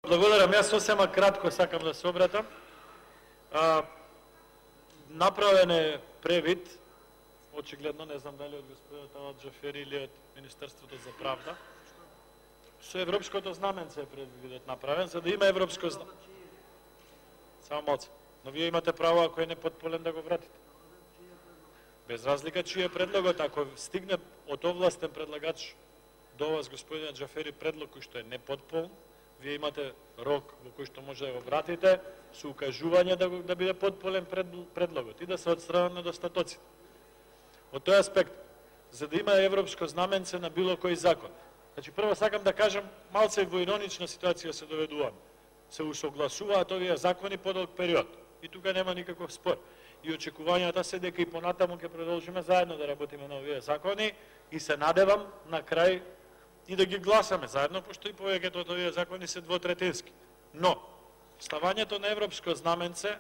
Благодарам. Јас сосема кратко сакам да се обратам. Направен е превид, очигледно, не знам дали од господинот Талат Џафери или од Министерството за правда, со европското знаменце е предвидот направен, за да има европско знаменце. Само малце. Но вие имате право, ако е непотполен, да го вратите. Без разлика чиј е предлогот, ако стигне од овластен предлагач до вас, господинот Џафери, предлог кој што е непотполн, вие имате рок во кој што може да го вратите со укажување да биде потполен предлогот и да се отстранат недостатоците. Од тој аспект, за да има европско знаменце на било кој закон. Значи, прво сакам да кажам, малце во иронична ситуација се доведуваме. Се усогласуваат овие закони подолг период. И тука нема никаков спор. И очекувањата се дека и понатаму ќе продолжиме заедно да работиме на овие закони и се надевам на крај и да ги гласаме заедно, пошто и повеќето од овие закони се двотретински. Но, ставањето на европско знаменце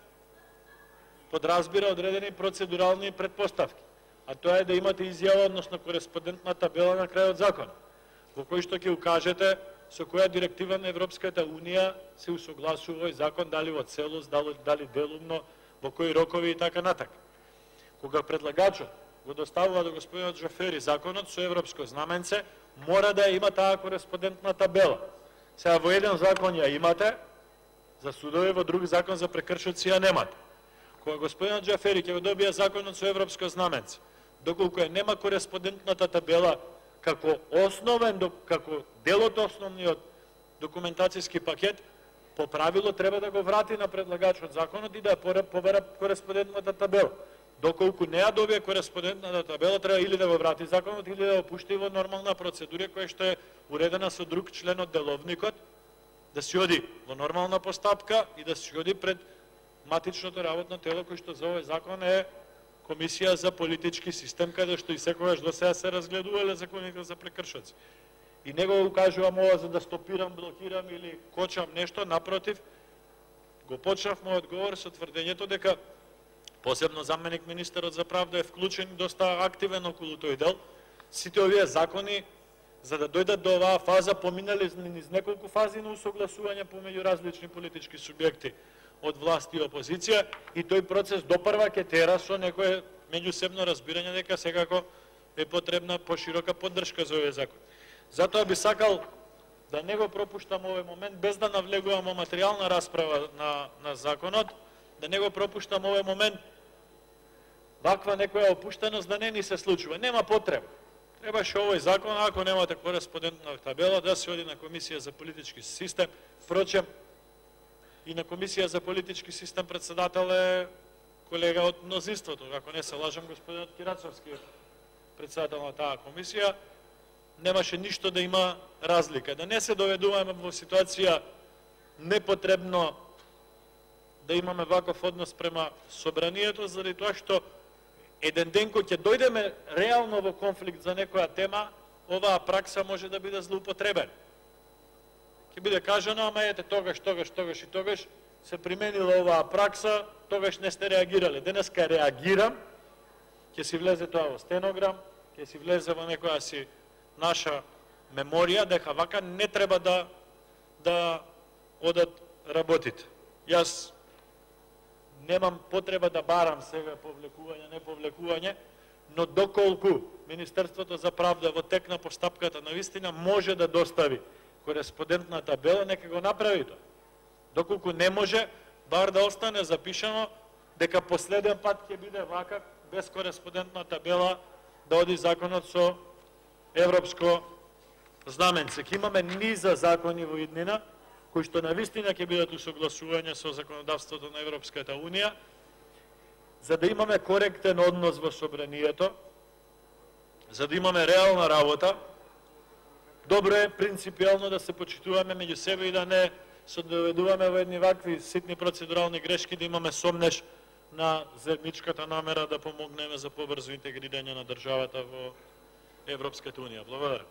подразбира одредени процедурални предпоставки, а тоа е да имате изјава, односно кореспондентна табела на крајот закон, во кој што ќе укажете со која директива на Европската Унија се усогласува овој закон, дали во целост, дали делумно, во кои рокови и така натака. Кога предлагачот го доставува до господинот Џафери законот со европско знаменце, мора да има таа кореспондентна табела. Сега во еден закон ја имате за судови, во друг закон за прекршоци ја немате. Кога господинот Џафери ќе го добие законот со европско знаменце, доколку ја нема кореспондентната табела како основен, како дел од основниот документацијски пакет, по правило треба да го врати на предлагачот законот и да ја побера кореспондентната табела. Доколку не ја добие кореспондентната табела, треба или да го врати законот, или да го пушти во нормална процедура која што е уредена со друг член од деловникот, да се оди во нормална постапка и да се оди пред матичното работно тело кој што за овој закон е Комисија за политички систем, каде што и секогаш до сега се разгледувале законите за прекршоци. И не го укажувам ова за да стопирам, блокирам или кочам нешто, напротив, го почнав мојот говор со тврдењето дека посебно заменик министерот за правда е вклучен доста активен околу тој дел. Сите овие закони, за да дојдат до оваа фаза, поминали низ неколку фази на усогласување помеѓу различни политички субјекти од власт и опозиција, и тој процес допрва ќе тера со некое меѓусебно разбирање дека секако е потребна поширока поддршка за овој закон. Затоа би сакал да не го пропуштам овој момент, без да навлегувам во материјална расправа на законот, да не го пропуштам овој момент, ваква некоја опуштеност да не ни се случува. Нема потреба. Требаше овој закон, ако немате кореспондентна табела, да се оди на Комисија за политички систем. Впрочем, и на Комисија за политички систем председател е колега од мнозинството, ако не се лажам, господинот Кирацовски е председател на таа комисија. Немаше ништо да има разлика. Да не се доведуваме во ситуација непотребно да имаме ваков однос према собранието, заради тоа што еден ден кој ќе дојдеме реално во конфликт за некоја тема, оваа пракса може да биде злоупотребена. Ќе биде кажано, ама ете тогаш и тогаш се применила оваа пракса, тогаш не сте реагирале. Денеска реагирам, ќе си влезе тоа во стенограм, ќе си влезе во некоја си наша меморија, дека вака не треба да одат работите. Јас немам потреба да барам сега повлекување, не повлекување, но доколку Министерството за правда во тек на постапката на вистина може да достави кореспондентна табела, нека го направи тоа. Доколку не може, бар да остане запишано дека последен пат ќе биде вака, без кореспондентна табела, да оди законот со европско знаменце. Ке имаме низа закони во иднина, кои што навистина ќе бидат усогласување со законодавството на Европската Унија, за да имаме коректен однос во собранието, за да имаме реална работа. Добро е принципиално да се почитуваме меѓу себе и да не се доведуваме во едни вакви ситни процедурални грешки, да имаме сомнеш на заедничката намера да помогнеме за побрзо интегрирање на државата во Европската Унија. Благодарам.